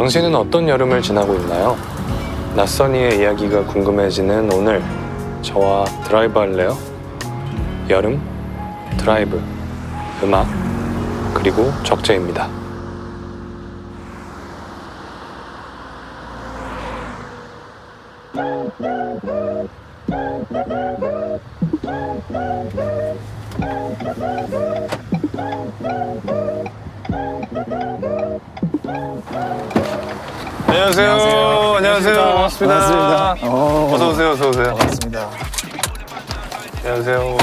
당신은 어떤 여름을 지나고 있나요? 낯선 이의 이야기가 궁금해지는 오늘 저와 드라이브 할래요? 여름, 드라이브, 음악, 그리고 적재입니다. 안녕하세요. 안녕하세요. 반갑습니다. 어서 오세요. 어서 오세요. 반갑습니다. 안녕하세요.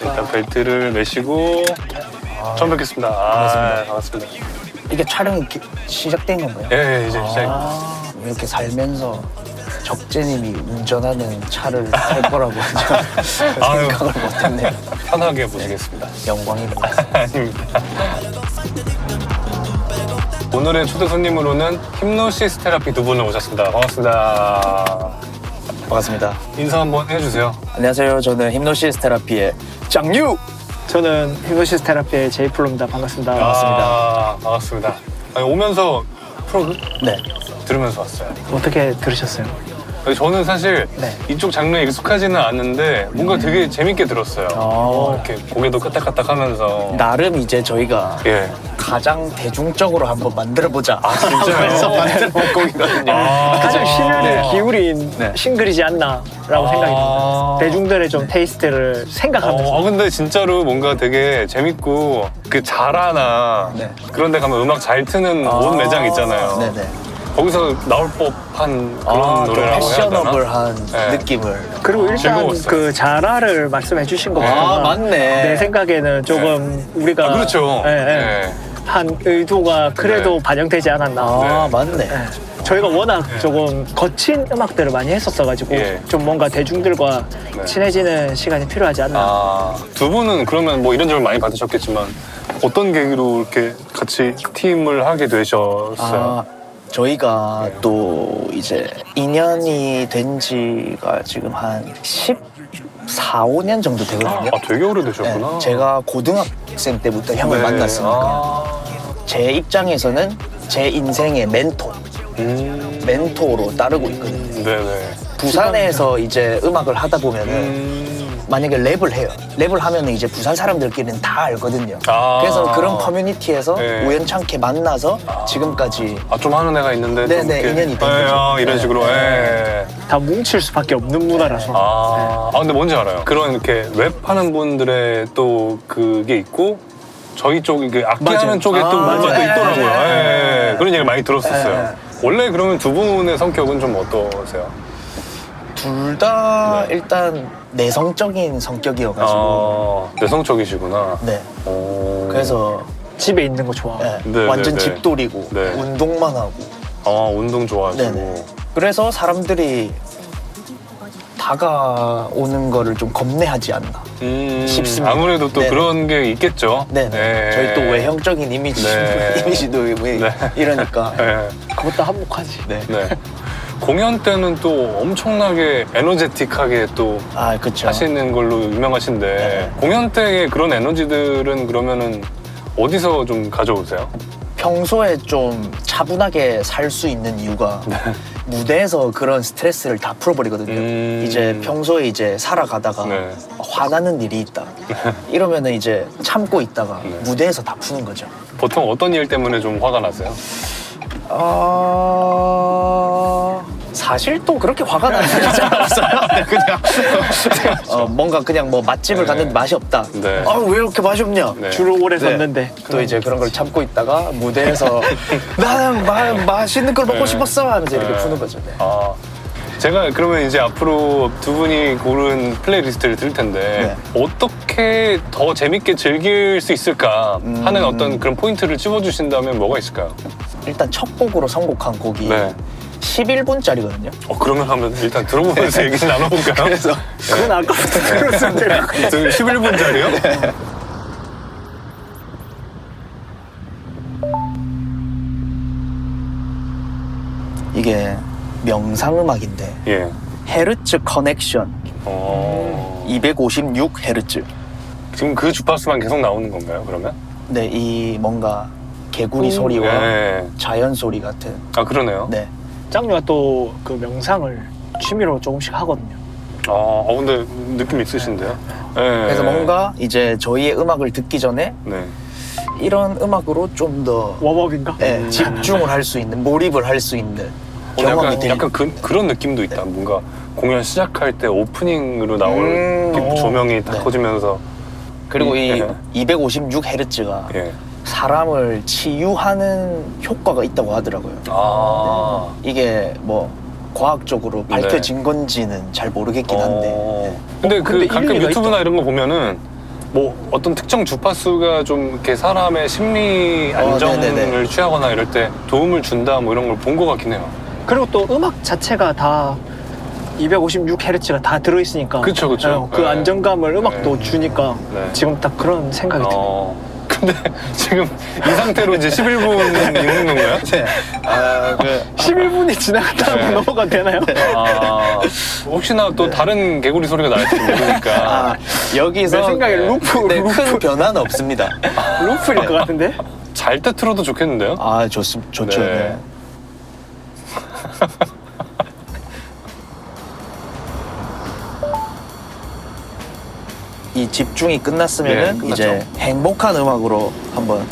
일단 벨트를 매시고 처음 뵙겠습니다. 반갑습니다. 반갑습니다. 이게 촬영이 시작된 건가요? 예, 이제 시작. 이렇게 살면서 적재님이 운전하는 차를 탈 거라고 생각을 못했네요. 편하게 모시겠습니다. 영광입니다. 아닙니다. 오늘의 초대 손님으로는 힙노시스 테라피 두 분을 모셨습니다. 반갑습니다. 반갑습니다. 인사 한번 해주세요. 안녕하세요. 저는 힙노시스 테라피의 장유! 저는 힙노시스 테라피의 제이플로입니다. 반갑습니다. 반갑습니다. 아니, 오면서 프로그 네. 들으면서 왔어요. 어떻게 들으셨어요? 저는 사실 네. 이쪽 장르에 익숙하지는 않은데 뭔가 되게 재밌게 들었어요. 이렇게 고개도 끄덕끄덕하면서. 나름 이제 저희가 예. 가장 대중적으로 한번 만들어보자. 진짜요? 그래서 만든 곡이거든요. 가장 심혈을 네. 기울인 네. 싱글이지 않나라고 생각이 듭니다. 대중들의 좀 테이스트를 생각하면서. 근데 진짜로 뭔가 되게 재밌고 그 자라나 네. 그런 데 가면 음악 잘 트는 옷 매장 있잖아요. 네네. 거기서 나올 법한 그런 좀 노래라고 해야 되나? 패셔너블한 네. 느낌을. 그리고 일단 즐거웠어요. 그 자라를 말씀해 주신 거 보면 맞네. 내 생각에는 조금 우리가 그렇죠. 예, 예. 네. 한 의도가 그래도 네. 반영되지 않았나. 아, 네. 맞네. 예. 저희가 워낙 조금 거친 음악들을 많이 했었어가지고 예. 좀 뭔가 대중들과 네. 친해지는 시간이 필요하지 않나. 두 분은 그러면 뭐 이런저런 많이 받으셨겠지만 어떤 계기로 이렇게 같이 팀을 하게 되셨어요? 저희가 또 이제 인연이 된 지가 지금 한 14, 15년 정도 되거든요. 되게 오래되셨구나. 네, 제가 고등학생 때부터 형을 네. 만났으니까 제 입장에서는 제 인생의 멘토로 따르고 있거든요. 네네. 부산에서 이제 음악을 하다 보면은 만약에 랩을 해요. 랩을 하면 이제 부산 사람들끼리는 다 알거든요. 그래서 그런 커뮤니티에서 네. 우연찮게 만나서 지금까지 좀 하는 애가 있는데 네네, 좀 이렇게 인연이 된 거죠. 이런 네. 식으로. 예. 다 뭉칠 수밖에 없는 문화라서. 근데 뭔지 알아요. 그런 이렇게 랩하는 분들의 또 그게 있고 저희 쪽 이게 악기하는 맞아요. 쪽에 또 뭔가 또 맞아요. 있더라고요. 네. 예. 그런 얘기 많이 들었었어요. 네. 원래 그러면 두 분의 성격은 좀 어떠세요? 둘 다 네. 일단 내성적인 성격이어가지고 내성적이시구나. 네. 오. 그래서 집에 있는 거 좋아하고. 네, 네, 완전 네, 네. 집돌이고 네. 운동만 하고 운동 좋아하시고. 네네. 그래서 사람들이 다가오는 거를 좀 겁내하지 않나. 싶습니다. 아무래도 또 네네. 그런 게 있겠죠. 네네. 네. 저희 또 외형적인 이미지, 네. 이미지도 이러니까. 네. 그것도 한몫하지. 네. 네. 공연 때는 또 엄청나게 에너제틱하게 또 아, 그쵸. 하시는 걸로 유명하신데 네. 공연 때의 그런 에너지들은 그러면은 어디서 좀 가져오세요? 평소에 좀 차분하게 살 수 있는 이유가 무대에서 그런 스트레스를 다 풀어버리거든요. 이제 평소에 이제 살아가다가 네. 화나는 일이 있다. 이러면은 이제 참고 있다가 네. 무대에서 다 푸는 거죠. 보통 어떤 일 때문에 좀 화가 나세요? 사실 또 그렇게 화가 나는 일 없어요. 그냥 뭔가 그냥 뭐 맛집을 네. 갔는데 맛이 없다. 네. 왜 이렇게 맛이 없냐? 네. 줄을 오래 네. 섰는데. 또 이제 그런 걸 참고 있다가 무대에서 나는 맛있는 걸 먹고 네. 싶었어 하면서 이렇게 네. 푸는 거죠. 네. 제가 그러면 이제 앞으로 두 분이 고른 플레이리스트를 들을 텐데 어떻게 더 재밌게 즐길 수 있을까 하는 어떤 그런 포인트를 찝어주신다면 뭐가 있을까요? 일단 첫 곡으로 선곡한 곡이 네. 11분짜리거든요. 그러면 한번 일단 들어보면서 얘기 나눠볼까요? 그래서 그건 아까부터 들었는데. 11분짜리요? 이게 명상음악인데 예. 헤르츠 커넥션 어... 256 헤르츠. 지금 그 주파수만 계속 나오는 건가요, 그러면? 네, 이 뭔가 개구리 소리와 네. 자연 소리 같은. 아 그러네요. 네. 짱류가 또 그 명상을 취미로 조금씩 하거든요. 근데 느낌 있으신데요? 네. 그래서 뭔가 이제 저희의 음악을 듣기 전에 네. 이런 음악으로 좀 더 웜업인가? 집중을 할 수 있는, 몰입을 할 수 있는 경험이 약간, 되는. 약간 그런 느낌도 있다. 뭔가 공연 시작할 때 오프닝으로 나올 이렇게 조명이 다 네. 꺼지면서 그리고 이 네. 256Hz가 예. 사람을 치유하는 효과가 있다고 하더라고요. 아. 이게 뭐 과학적으로 밝혀진 건지는 잘 모르겠긴 한데. 근데 근데 가끔 일리가 유튜브나 이런 거 보면은 뭐 어떤 특정 주파수가 좀 이렇게 사람의 심리 안정을 네네네. 취하거나 이럴 때 도움을 준다 뭐 이런 걸 본 것 같긴 해요. 그리고 또 음악 자체가 다 256Hz가 다 들어있으니까 그쵸, 그쵸. 그 네. 안정감을 음악도 네. 주니까 네. 지금 딱 그런 생각이 드네요. 근데 지금 이 상태로 이제 11분 있는 건가요? 네. 11분이 지나갔다고 네. 넘어가도 되나요? 혹시나 또 다른 개구리 소리가 날지 모르니까 여기서 내 생각에 루프 큰 변화는 없습니다. 루프일 것 같은데? 잘 때 틀어도 좋겠는데요? 좋죠. 네. 네. 이 집중이 끝났으면은 네, 이제 행복한 음악으로 한번.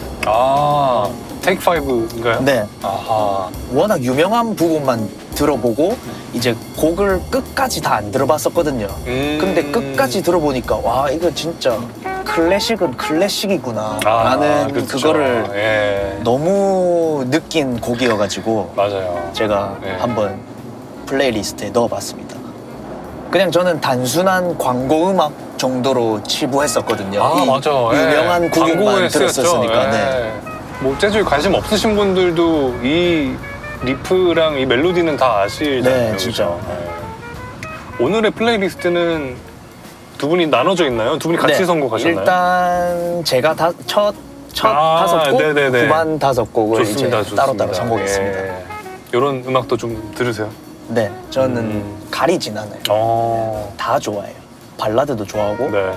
테이크 5인가요? 네. 아하. 워낙 유명한 부분만 들어보고 이제 곡을 끝까지 다 안 들어봤었거든요. 근데 끝까지 들어보니까 와 이거 진짜 클래식은 클래식이구나 라는 그렇죠. 그거를 예. 너무 느낀 곡이어가지고 맞아요. 제가 네. 한번 플레이리스트에 넣어봤습니다. 그냥 저는 단순한 광고 음악 정도로 치부했었거든요. 이 맞아. 유명한 예. 곡만 광고에 들었었으니까. 쓰였죠. 네. 뭐 재즈에 관심 없으신 분들도 이 리프랑 이 멜로디는 다 아시잖아요. 네, 진짜. 그죠? 예. 오늘의 플레이리스트는 두 분이 나눠져 있나요? 두 분이 같이 네, 선곡하셨나요? 일단 제가 첫 아, 5곡, 네네네. 후반 5곡을 좋습니다, 이제 좋습니다. 따로따로 선곡했습니다. 예. 이런 음악도 좀 들으세요. 네, 저는 가리진 않아요. 다 좋아해요. 발라드도 좋아하고 네.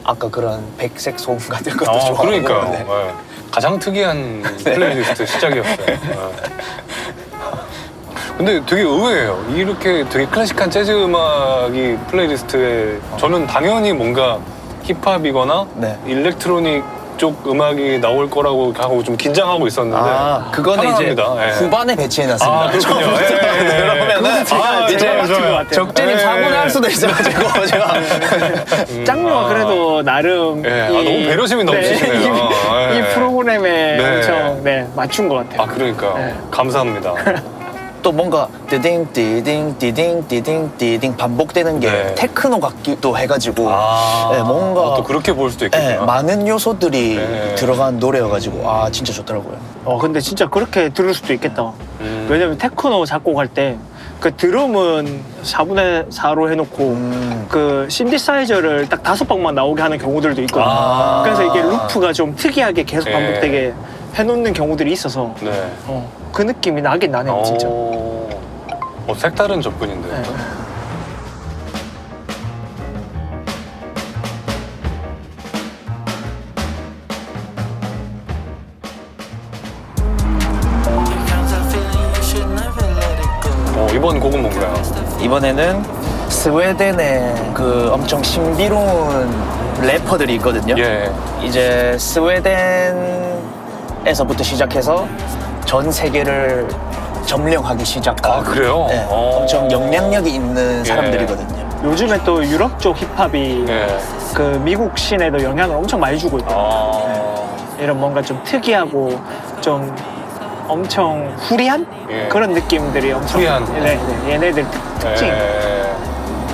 아까 그런 백색 소음 같은 것도 좋아하고. 그러니까요. 네. 예. 가장 특이한 플레이리스트 시작이었어요. 예. 근데 되게 의외예요. 이렇게 되게 클래식한 재즈 음악이 플레이리스트에 저는 당연히 뭔가 힙합이거나 네. 일렉트로닉 쪽 음악이 나올 거라고 하고 좀 긴장하고 있었는데 그거는 이제 편안합니다. 예. 후반에 배치해놨습니다. 그렇군요. 그러면은 이제 제가 맞춘 것 같아요. 적재님 예. 사고를 할 수도 있어가지고 제가 짱류가 그래도 나름 예. 너무 배려심이 넘치시네요. 이 예. 프로그램에 네. 엄청 맞춘 것 같아요. 그러니까 네. 감사합니다. 또 뭔가 띠딩 띠딩 띠딩 띠딩 띠딩 반복되는 게 네. 테크노 같기도 해가지고 네, 뭔가 또 그렇게 볼 수도 있겠구나. 네, 많은 요소들이 네. 들어간 노래여가지고 진짜 좋더라고요. 근데 진짜 그렇게 들을 수도 있겠다. 음. 왜냐면 테크노 작곡할 때 그 드럼은 4분의 4로 해놓고 그 신디사이저를 딱 5방만 나오게 하는 경우들도 있거든요. 그래서 이게 루프가 좀 특이하게 계속 반복되게 해놓는 경우들이 있어서 네. 그 느낌이 나긴 나네요, 진짜. 색다른 접근인데. 네. 이번 곡은 뭔가요? 이번에는 스웨덴의 그 엄청 신비로운 래퍼들이 있거든요. 예. 이제 스웨덴에서부터 시작해서 전 세계를 점령하기 시작한 그래요? 네, 엄청 영향력이 있는 사람들이거든요. 요즘에 또 유럽 쪽 힙합이 예. 그 미국 씬에도 영향을 엄청 많이 주고 있거든요. 이런 뭔가 좀 특이하고 좀 엄청 후리한 예. 그런 느낌들이 엄청 후리한. 네, 얘네들 특징.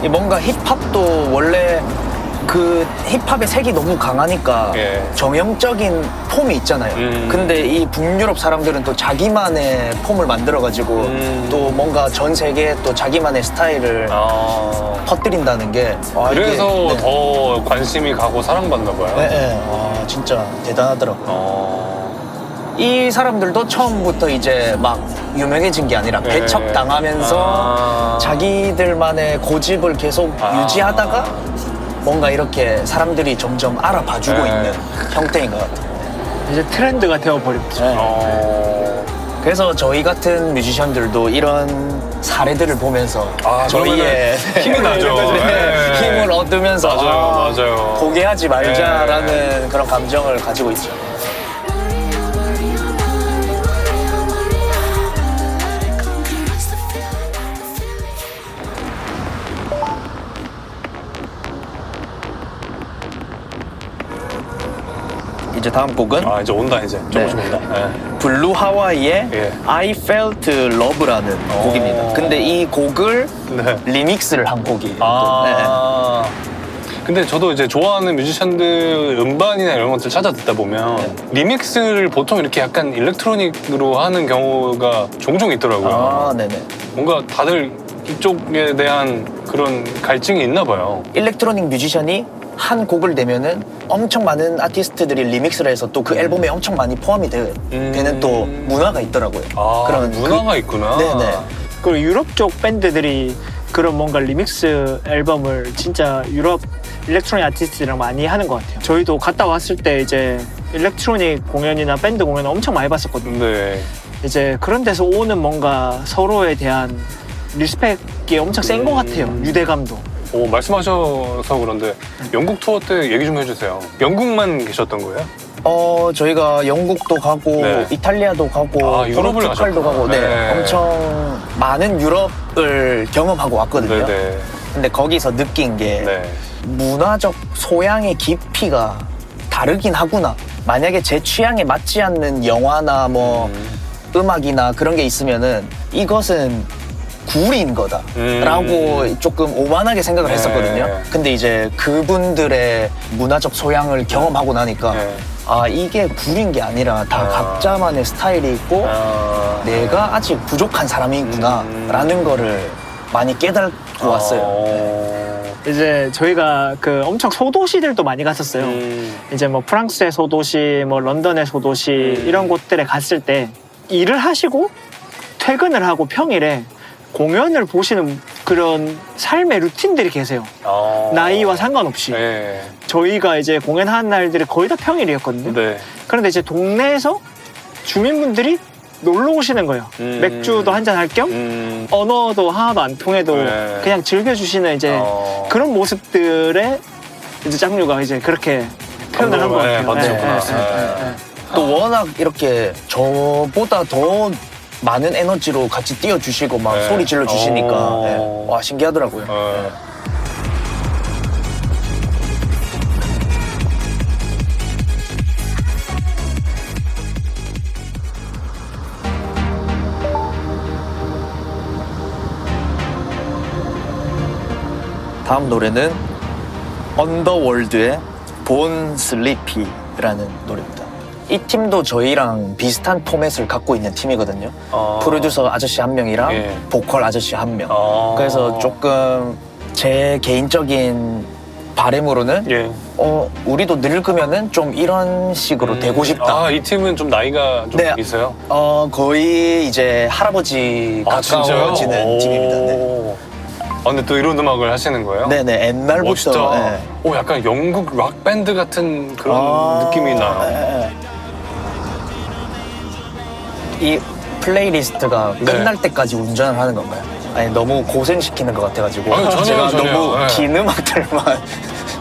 이 뭔가 힙합도 원래 그 힙합의 색이 너무 강하니까 정형적인 폼이 있잖아요. 근데 이 북유럽 사람들은 또 자기만의 폼을 만들어가지고 또 뭔가 전 세계에 또 자기만의 스타일을 퍼뜨린다는 게 그래서 이게, 더 관심이 가고 사랑받나 봐요. 네, 진짜 대단하더라고요. 이 사람들도 처음부터 이제 막 유명해진 게 아니라 배척당하면서 자기들만의 고집을 계속 유지하다가 뭔가 이렇게 사람들이 점점 알아봐주고 있는 형태인 것 같아요. 이제 트렌드가 되어버렸죠. 네. 그래서 저희 같은 뮤지션들도 이런 사례들을 보면서 저희의 힘이 나죠. 네, 힘을 얻으면서 맞아요. 포기하지 말자라는 그런 감정을 가지고 있죠. 이제 다음 곡은 이제 온다 이제. 조금씩 온다. 블루 하와이의 예. I Felt Love라는 곡입니다. 근데 이 곡을 네. 리믹스를 한 곡이에요. 근데 저도 이제 좋아하는 뮤지션들 음반이나 이런 것들 찾아 듣다 보면 리믹스를 보통 이렇게 약간 일렉트로닉으로 하는 경우가 종종 있더라고요. 네네. 뭔가 다들 이쪽에 대한 그런 갈증이 있나 봐요. 일렉트로닉 뮤지션이 한 곡을 내면은 엄청 많은 아티스트들이 리믹스를 해서 또 그 앨범에 엄청 많이 포함이 되는 또 문화가 있더라고요. 그런 문화가 있구나. 네네. 그리고 유럽 쪽 밴드들이 그런 뭔가 리믹스 앨범을 진짜 유럽 일렉트로닉 아티스트랑 많이 하는 것 같아요. 저희도 갔다 왔을 때 이제 일렉트로닉 공연이나 밴드 공연을 엄청 많이 봤었거든요. 네. 이제 그런 데서 오는 뭔가 서로에 대한 리스펙이 엄청 센 것 같아요. 유대감도. 말씀하셔서 그런데 영국 투어 때 얘기 좀 해주세요. 영국만 계셨던 거예요? 저희가 영국도 가고 네. 이탈리아도 가고 유럽을 포르투갈도 가고 네. 엄청 많은 유럽을 경험하고 왔거든요. 네네. 근데 거기서 느낀 게 네. 문화적 소양의 깊이가 다르긴 하구나. 만약에 제 취향에 맞지 않는 영화나 뭐 음악이나 그런 게 있으면은 이것은 구린 거다라고 조금 오만하게 생각을 했었거든요. 근데 이제 그분들의 문화적 소양을 경험하고 나니까 이게 구린 게 아니라 다 각자만의 스타일이 있고 내가 아직 부족한 사람이구나 라는 거를 많이 깨닫고 왔어요. 이제 저희가 그 엄청 소도시들도 많이 갔었어요. 이제 뭐 프랑스의 소도시, 뭐 런던의 소도시 이런 곳들에 갔을 때 일을 하시고 퇴근을 하고 평일에 공연을 보시는 그런 삶의 루틴들이 계세요. 나이와 상관없이. 네. 저희가 이제 공연하는 날들이 거의 다 평일이었거든요. 네. 그런데 이제 동네에서 주민분들이 놀러 오시는 거예요. 맥주도 한잔 할 겸 언어도 하나도 안 통해도 그냥 즐겨주시는 이제 그런 모습들의 이제 짱류가 이제 그렇게 표현을 한 것 같아요. 또 워낙 이렇게 저보다 더 많은 에너지로 같이 띄워주시고 막 소리 질러주시니까 와 신기하더라고요. 다음 노래는 언더월드의 본 슬리피라는 노래입니다. 이 팀도 저희랑 비슷한 포맷을 갖고 있는 팀이거든요. 프로듀서 아저씨 한 명이랑 보컬 아저씨 한 명. 그래서 조금 제 개인적인 바람으로는 우리도 늙으면은 좀 이런 식으로 되고 싶다. 이 팀은 좀 나이가 좀 있어요? 거의 이제 할아버지 가까워지는 팀입니다. 네. 근데 또 이런 음악을 하시는 거예요? 네네, 옛날부터. 멋있다. 약간 영국 락 밴드 같은 그런 느낌이 나요. 이 플레이리스트가 끝날 때까지 운전을 하는 건가요? 아니 너무 고생시키는 것 같아가지고 제가 너무 긴 음악들만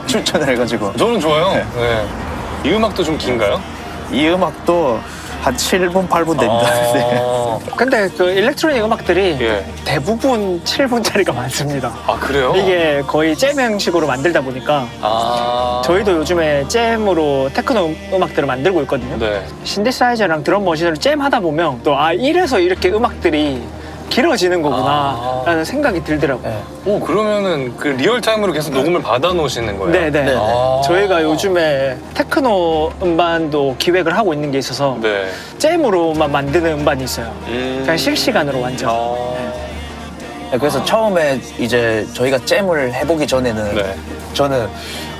추천을 해가지고 저는 좋아요. 이 음악도 좀 긴가요? 이 음악도 한 7분, 8분 됩니다. 근데 그 일렉트로닉 음악들이 대부분 7분짜리가 많습니다. 그래요? 이게 거의 잼 형식으로 만들다 보니까 저희도 요즘에 잼으로 테크노 음악들을 만들고 있거든요. 신디사이저랑 드럼 머신으로 잼 하다 보면 또 이래서 이렇게 음악들이 길어지는 거구나 라는 생각이 들더라고요. 그러면은 그 리얼타임으로 계속 녹음을 받아 놓으시는 거예요? 네네. 저희가 요즘에 테크노 음반도 기획을 하고 있는 게 있어서 잼으로만 만드는 음반이 있어요. 그냥 실시간으로 완전. 그래서 처음에 이제 저희가 잼을 해보기 전에는 저는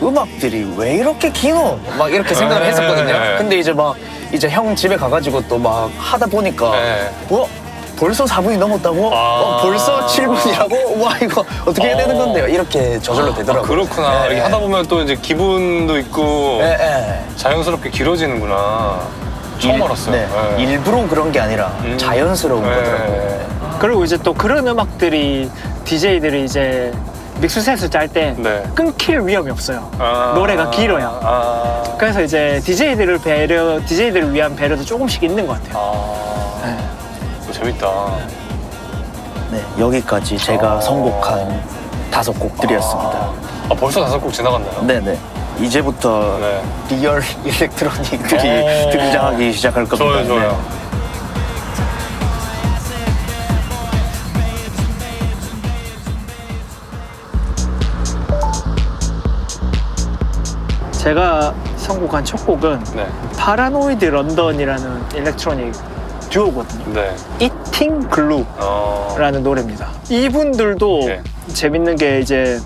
음악들이 왜 이렇게 기노? 막 이렇게 생각을 했었거든요. 근데 이제 형 집에 가가지고 또 막 하다 보니까 벌써 4분이 넘었다고? 벌써 7분이라고? 와 이거 어떻게 해야 되는 건데요? 이렇게 저절로 되더라고요. 그렇구나. 이렇게 하다 보면 또 이제 기분도 있고 네. 자연스럽게 길어지는구나. 처음 알았어요. 네. 일부러 그런 게 아니라 자연스러운 거더라고요. 그리고 이제 또 그런 음악들이 DJ들이 이제 믹스셋을 짤 때 네. 끊길 위험이 없어요. 노래가 길어야. 그래서 이제 DJ들을 위한 배려도 조금씩 있는 것 같아요. 재밌다. 네, 여기까지 제가 선곡한 5곡들이었습니다. 벌써 5곡 지나갔나요? 네네. 이제부터 네. 리얼 일렉트로닉들이 등장하기 시작할 겁니다. 좋아요. 제가 선곡한 첫 곡은 네. 파라노이드 런던이라는 일렉트로닉 듀오거든요. 네. 이팅 글루라는 노래입니다. 이분들도 네. 재밌는 게 이제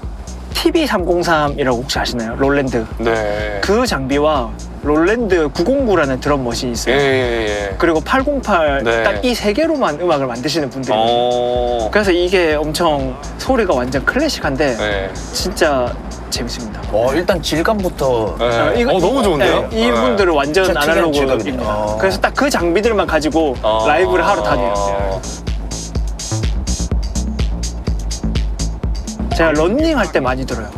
TB303이라고 혹시 아시나요? 롤랜드. 네. 그 장비와 롤랜드 909라는 드럼 머신이 있어요. 예. 그리고 808 네. 딱 이 세 개로만 음악을 만드시는 분들이에요. 그래서 이게 엄청 소리가 완전 클래식한데 네. 진짜 재밌습니다. 일단 질감부터 네. 너무 좋은데요? 네, 이분들은 완전 진짜 특이한 아날로그입니다. 질감이네요. 그래서 딱 그 장비들만 가지고 라이브를 하러 다녀요. 제가 런닝 할 때 많이 들어요.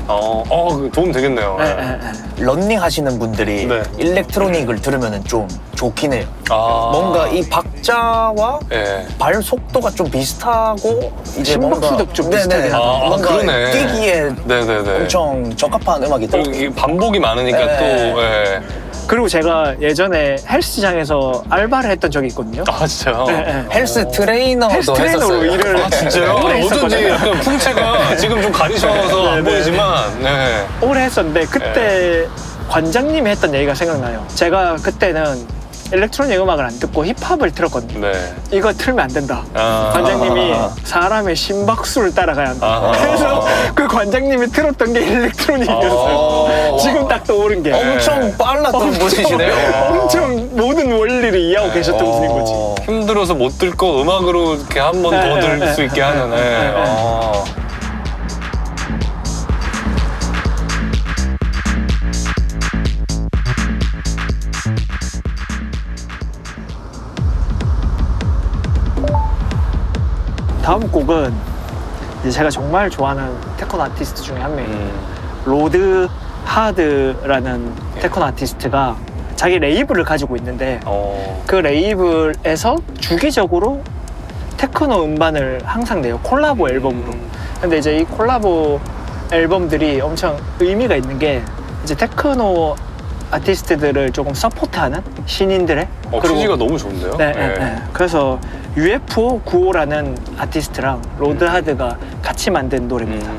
도움 되겠네요. 네. 런닝 하시는 분들이 네. 일렉트로닉을 들으면 좀 좋긴 해요. 뭔가 이 박자와 네. 발 속도가 좀 비슷하고 이제 심박수도 좀 비슷하게 네네. 하고. 뭔가 그러네. 뛰기에 네네네. 엄청 적합한 그리고 음악이더라고요. 이게 반복이 많으니까 네. 또. 예. 그리고 제가 예전에 헬스장에서 알바를 했던 적이 있거든요. 진짜요? 네. 헬스 트레이너도 헬스 트레이너로 했었어요. 일을 진짜요? 오래 어쩐지 했었거든요. 약간 풍채가 지금 좀 가리셔서 안 보이지만. 네. 오래 했었는데 그때 관장님이 했던 얘기가 생각나요. 제가 그때는 일렉트로닉 음악을 안 듣고 힙합을 틀었거든요. 네. 이거 틀면 안 된다. 관장님이 사람의 심박수를 따라가야 한다. 그래서 그 관장님이 틀었던 게 일렉트로닉이었어요. 지금 딱 떠오른 게. 엄청 빨랐던 분이시네요. 엄청 모든 원리를 이해하고 계셨던 분인 거지. 힘들어서 못 들 거 음악으로 이렇게 한 번 더 들 수 있게 하는. 다음 곡은 이제 제가 정말 좋아하는 테크노 아티스트 중에 한 명이에요. 로드 하드라는 테크노 아티스트가 자기 레이블을 가지고 있는데 그 레이블에서 주기적으로 테크노 음반을 항상 내요. 콜라보 앨범으로. 근데 이제 이 콜라보 앨범들이 엄청 의미가 있는 게 이제 테크노 아티스트들을 조금 서포트하는 신인들의 취지가 너무 좋은데요? 네. 그래서 UFO 95라는 아티스트랑 로드 하드가 같이 만든 노래입니다.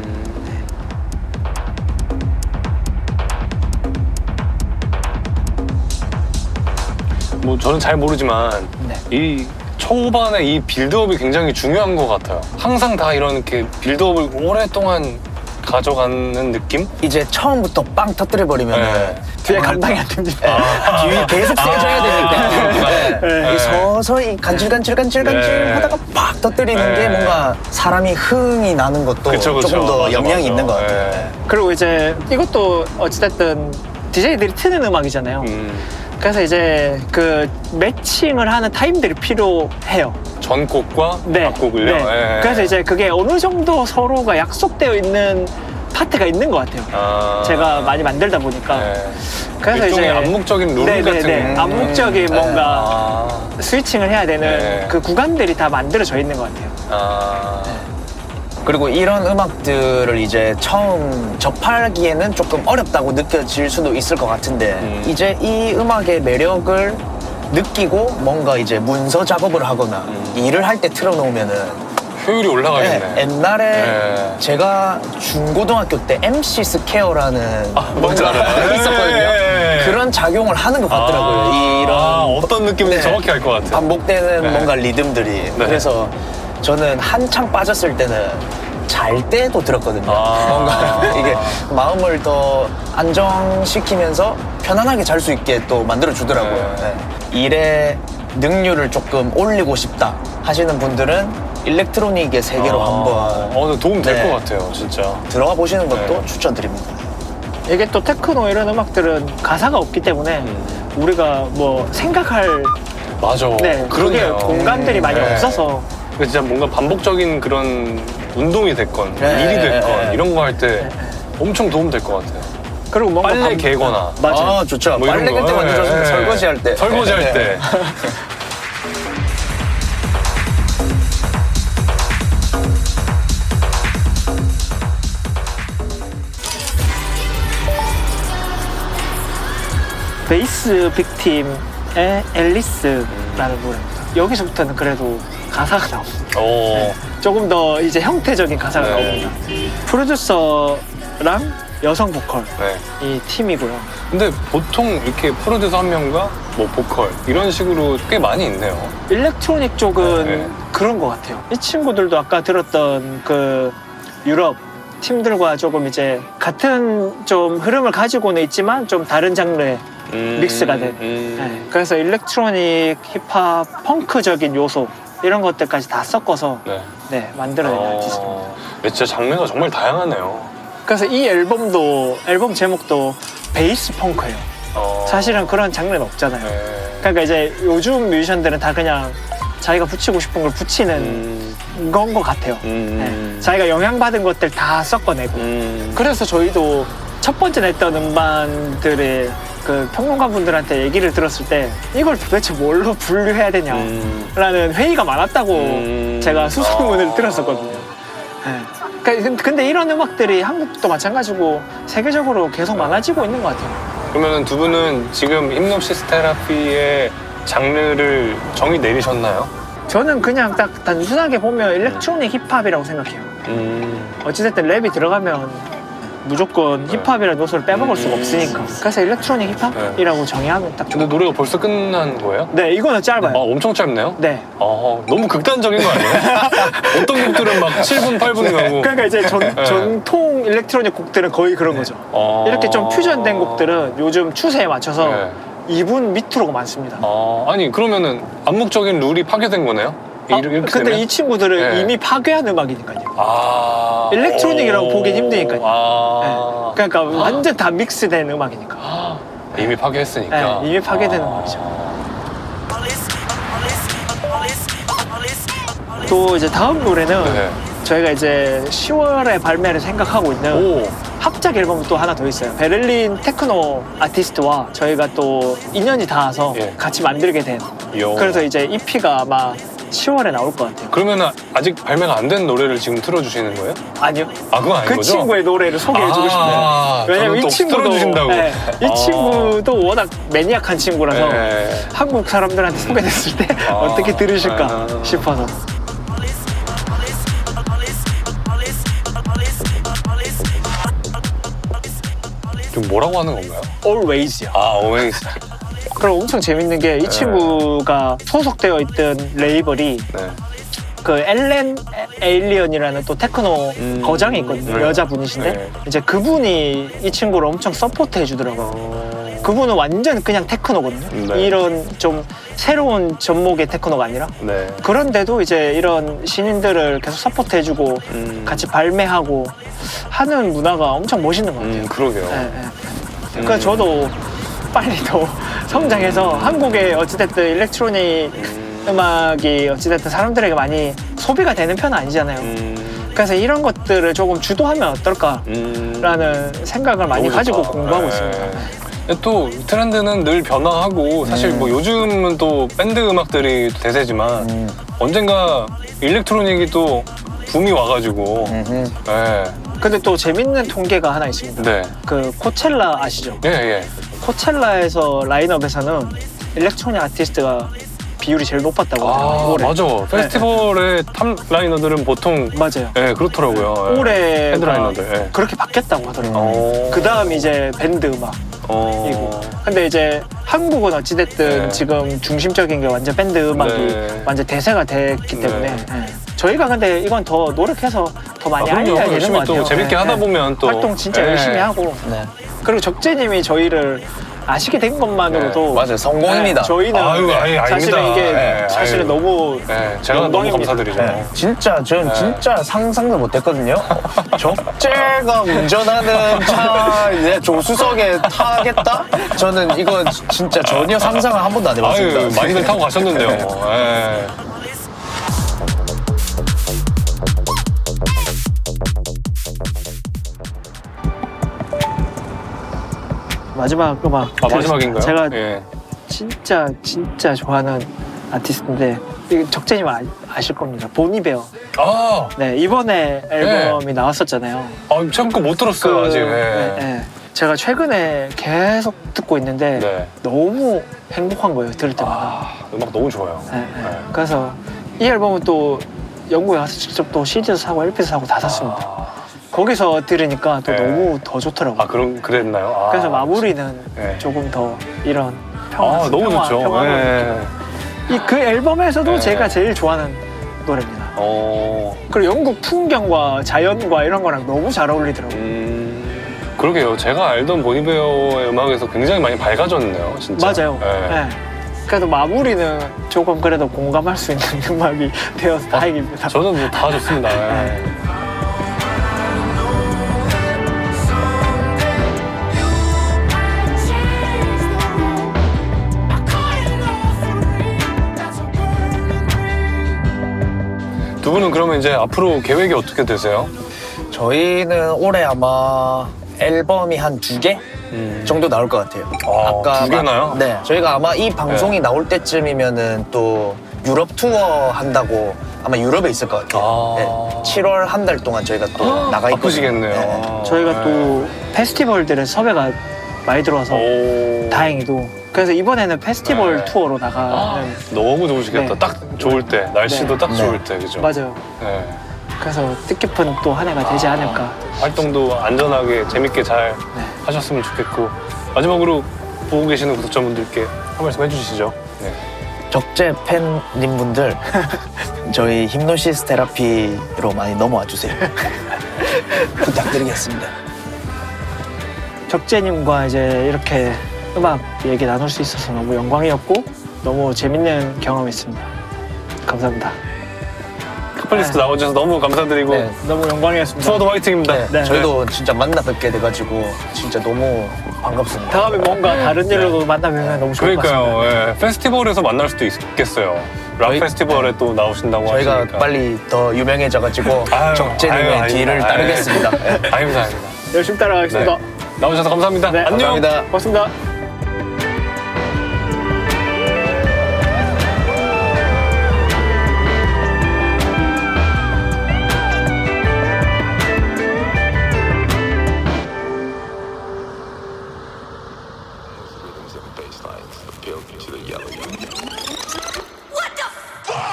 뭐 저는 잘 모르지만 네. 이 초반에 이 빌드업이 굉장히 중요한 것 같아요. 항상 다 이런 이렇게 빌드업을 오랫동안 가져가는 느낌? 이제 처음부터 빵 터뜨려버리면 뒤에 감당이 안 됩니다. 뒤에 계속 세져야 되니까 네. 서서히 간질간질 하다가 팍 터뜨리는 게 뭔가 사람이 흥이 나는 것도 그쵸. 조금 더 맞아, 영향이 맞아. 있는 것 같아요. 그리고 이제 이것도 어찌됐든 DJ들이 트는 음악이잖아요. 그래서 이제 그 매칭을 하는 타임들이 필요해요. 전곡과 앞곡을요? 네. 그래서 이제 그게 어느 정도 서로가 약속되어 있는 파트가 있는 것 같아요. 제가 많이 만들다 보니까. 그래서 일종의 이제 암묵적인 룰 같은 암묵적인 뭔가 스위칭을 해야 되는 네. 그 구간들이 다 만들어져 있는 것 같아요. 그리고 이런 음악들을 이제 처음 접하기에는 조금 어렵다고 느껴질 수도 있을 것 같은데 이제 이 음악의 매력을 느끼고 뭔가 이제 문서 작업을 하거나 일을 할 때 틀어놓으면은 효율이 올라가겠네. 옛날에 제가 중고등학교 때 MC 스퀘어라는 뭔지 알아요? 있었거든요. 그런 작용을 하는 것 같더라고요. 이런 어떤 느낌인지 정확히 알 것 같아요. 반복되는 뭔가 리듬들이. 그래서 저는 한창 빠졌을 때는 잘 때도 들었거든요. 뭔가 이게 마음을 더 안정시키면서 편안하게 잘 수 있게 또 만들어 주더라고요. 일에 능률을 조금 올리고 싶다 하시는 분들은 일렉트로닉의 세계로 한번 도움 될 네. 것 같아요, 진짜. 들어가 보시는 것도 네. 추천드립니다. 이게 또 테크노 이런 음악들은 가사가 없기 때문에 우리가 뭐 생각할 맞아. 네, 그게 그러네요. 공간들이 많이 네. 없어서 진짜 뭔가 반복적인 그런 운동이 됐건 네. 일이 됐건 네. 이런 거 할 때 네. 엄청 도움 될 것 같아요. 그리고 뭔가 빨래 개거나 맞아요. 아, 좋죠. 뭐 이런 빨래 거. 갤때 완전 좋습니다. 네. 설거지 할 때. 설거지 할 네. 때. 베이스 빅팀의 앨리스라는 노래입니다. 여기서부터는 그래도 가사가 나옵니다. 오. 조금 더 이제 형태적인 가사가 네. 나옵니다. 프로듀서랑 여성 보컬 네. 이 팀이고요. 근데 보통 이렇게 프로듀서 한 명과 뭐 보컬 이런 식으로 꽤 많이 있네요. 일렉트로닉 쪽은 네. 그런 것 같아요. 이 친구들도 아까 들었던 그 유럽 팀들과 조금 이제 같은 좀 흐름을 가지고는 있지만 좀 다른 장르의 믹스가 된. 네. 그래서 일렉트로닉, 힙합, 펑크적인 요소 이런 것들까지 다 섞어서 네. 네, 만들어낸 아티스트입니다. 진짜 장르가 정말 다양하네요. 그래서 이 앨범 제목도 베이스 펑크예요. 사실은 그런 장르는 없잖아요. 네. 그러니까 이제 요즘 뮤지션들은 다 그냥 자기가 붙이고 싶은 걸 붙이는 건 것 같아요. 네. 자기가 영향받은 것들 다 섞어내고. 그래서 저희도 첫 번째 냈던 음반들의 그 평론가분들한테 얘기를 들었을 때 이걸 도대체 뭘로 분류해야 되냐라는 회의가 많았다고 제가 수소문을 들었었거든요. 네. 근데 이런 음악들이 한국도 마찬가지고 세계적으로 계속 많아지고 있는 것 같아요. 그러면 두 분은 지금 힙노시스 테라피의 장르를 정의 내리셨나요? 저는 그냥 딱 단순하게 보면 일렉트로닉 힙합이라고 생각해요. 어찌됐든 랩이 들어가면 무조건 힙합이라는 요소를 빼먹을 수가 없으니까. 그래서 일렉트로닉 힙합이라고 정의하면 딱 근데 좋아요. 노래가 벌써 끝난 거예요? 네, 이거는 짧아요. 엄청 짧네요? 네. 너무 극단적인 거 아니에요? 어떤 곡들은 막 7분, 8분 가고. 그러니까 이제 전통 일렉트로닉 곡들은 거의 그런 거죠. 이렇게 좀 퓨전된 곡들은 요즘 추세에 맞춰서 네. 2분 밑으로가 많습니다. 아니 그러면은 암묵적인 룰이 파괴된 거네요? 이렇게 근데 되면? 이 친구들은 네. 이미 파괴한 음악이니까요. 일렉트로닉이라고 보긴 힘드니까요. 네. 그러니까 완전 다 믹스된 음악이니까. 이미 파괴했으니까. 네, 이미 파괴된 음악이죠. 또 이제 다음 노래는 네. 저희가 이제 10월에 발매를 생각하고 있는 오. 합작 앨범이 또 하나 더 있어요. 베를린 테크노 아티스트와 저희가 또 인연이 닿아서 예. 같이 만들게 된. 요. 그래서 이제 EP가 아마 10월에 나올 것 같아요. 그러면 아직 발매가 안 된 노래를 지금 틀어주시는 거예요? 아니요. 그건 아닌 그 거죠? 친구의 노래를 소개해주고 싶네요. 왜냐면 이 친구도 틀어주신다고. 네, 이 친구도 워낙 매니악한 친구라서 네. 한국 사람들한테 소개됐을 때 어떻게 들으실까 싶어서. 지금 뭐라고 하는 건가요? Always요. always. 그럼 엄청 재밌는 게 이 친구가 소속되어 있던 레이블이 네. 그 엘렌 에일리언이라는 또 테크노 거장이 있거든요. 네. 여자분이신데 네. 이제 그분이 이 친구를 엄청 서포트 해주더라고요. 그분은 완전 그냥 테크노거든요. 네. 이런 좀 새로운 전목의 테크노가 아니라. 네. 그런데도 이제 이런 신인들을 계속 서포트 해주고 같이 발매하고 하는 문화가 엄청 멋있는 것 같아요. 그러게요. 네, 네. 그래서 저도 빨리 더 성장해서 한국의 어찌됐든 일렉트로닉 음악이 어찌됐든 사람들에게 많이 소비가 되는 편은 아니잖아요. 그래서 이런 것들을 조금 주도하면 어떨까라는 생각을 많이 너무 가지고 좋다. 공부하고 네. 있습니다. 근데 또 트렌드는 늘 변화하고 사실 뭐 요즘은 또 밴드 음악들이 대세지만 언젠가 일렉트로닉이 또 붐이 와가지고 네. 근데 또 재밌는 통계가 하나 있습니다. 네. 그 코첼라 아시죠? 예, 예. 코첼라에서 라인업에서는 일렉트로닉 아티스트가 비율이 제일 높았다고 하더라고요. 올해. 맞아. 페스티벌의 탑 라이너들은 보통 맞아요. 예, 그렇더라고요. 예. 올해 헤드라이너들. 예. 그렇게 바뀌었다고 하더라고요. 그 다음 이제 밴드 음악이고. 근데 이제 한국은 어찌됐든 네. 지금 중심적인 게 완전 밴드 음악이 네. 완전 대세가 됐기 때문에 네. 저희가 근데 이건 더 노력해서 더 많이 그럼요. 알려야 되는 열심히 것 같아요. 또 재밌게 하다 보면 또 활동 진짜 예. 열심히 하고 네. 그리고 적재님이 저희를 아시게 된 것만으로도 맞아요. 성공입니다. 네, 저희는 사실은 아닙니다. 이게 네, 사실은 아유. 너무 네, 제가 너무 영광입니다. 감사드리죠. 네. 진짜 저는 네. 진짜 상상도 못했거든요. 적재가 운전하는 차 이제 조수석에 타겠다? 저는 이거 진짜 전혀 상상을 한 번도 안 해봤습니다. 아유, 많이들 타고 가셨는데요. 예. 마지막 음악 마지막인가요? 제가 예. 진짜 좋아하는 아티스트인데 이게 적재님 아실 겁니다. 보니베어. 아, 네, 이번에 앨범이 나왔었잖아요. 처음 거 못 들었어요, 아직. 예. 네. 제가 최근에 계속 듣고 있는데 네. 너무 행복한 거예요, 들을 때마다. 음악 너무 좋아요. 네. 그래서 이 앨범은 또 영국에 가서 직접 또 CD도 사고 LP도 사고 다 샀습니다. 거기서 들으니까 또 네. 너무 더 좋더라고요. 그랬나요? 그래서 마무리는 네. 조금 더 이런 평화, 너무 좋죠. 평화로운 예. 그 앨범에서도 네. 제가 제일 좋아하는 노래입니다. 어, 그리고 영국 풍경과 자연과 이런 거랑 너무 잘 어울리더라고요. 그러게요. 제가 알던 보니베어의 음악에서 굉장히 많이 밝아졌네요, 진짜. 맞아요. 예. 네. 그래도 마무리는 조금 그래도 공감할 수 있는 음악이 되어서 다행입니다. 저는 뭐 다 좋습니다. 예. 두 분은 그러면 이제 앞으로 계획이 어떻게 되세요? 저희는 올해 아마 앨범이 한 2개 정도 나올 것 같아요. 두 개나요? 네. 저희가 아마 이 방송이 나올 때쯤이면은 또 유럽 투어 한다고 아마 유럽에 있을 것 같아요. 네. 7월 한 달 동안 저희가 또 나가 있거든요. 바쁘시겠네요. 저희가 또 페스티벌들의 섭외가 많이 들어와서 오. 다행히도 그래서 이번에는 페스티벌 네. 투어로 나가는 너무 좋으시겠다. 네. 딱 좋을 때, 날씨도 네. 딱 네. 좋을 때, 그죠? 맞아요. 네. 그래서 뜻깊은 또 한 해가 되지 않을까. 활동도 안전하게 재밌게 잘 네. 하셨으면 좋겠고 마지막으로 보고 계시는 구독자분들께 한 말씀 해주시죠. 네. 적재 팬님분들 저희 힘노시스 테라피로 많이 넘어와 주세요. 부탁드리겠습니다. 적재님과 이제 이렇게 음악 얘기 나눌 수 있어서 너무 영광이었고 너무 재밌는 경험이었습니다. 감사합니다. 카플리스트 나와주셔서 너무 감사드리고 네. 너무 영광이었습니다. 투어도 화이팅입니다. 네, 네. 저희도 진짜 만나 뵙게 돼가지고 진짜 너무 반갑습니다. 다음에 뭔가 다른 일로도 만나면 너무 좋을 것 같습니다. 그러니까요. 예. 페스티벌에서 만날 수도 있겠어요. 락 저희- 페스티벌에 또 나오신다고 저희가 하시니까. 빨리 더 유명해져가지고 아유, 적재님의 아닙니다. 뒤를 따르겠습니다. 네. 아닙니다, 아닙니다. 열심히 따라가겠습니다. 네. 나오셔서 감사합니다. 네, 안녕. 감사합니다. 고맙습니다.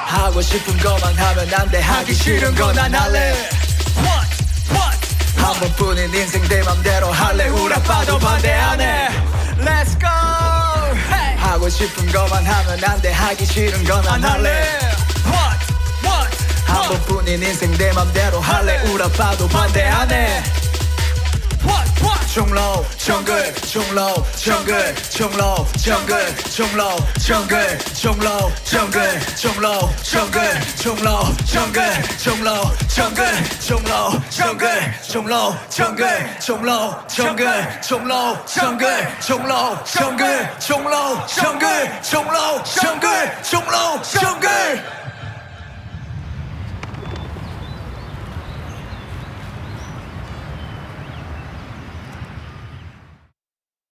하고 싶은 것만 하면 안 돼 하기 싫은 건 안 할래 한 번뿐인 인생 내 맘대로 할래 우라빠도 반대 안 해 Let's go 하고 싶은 것만 하면 안 돼 하기 싫은 건 안 할래 한 번뿐인 인생 내 맘대로 할래 우라빠도 반대 안 해 종로 정글 종로 정글 종로 정글 종로 정글 종로 정글 종로 정글 종로 정글 종로 정글 종로 정글 종로 정글 종로 정글 종로 정글 종로 정글 종로 정글 종로 정글 종로 정글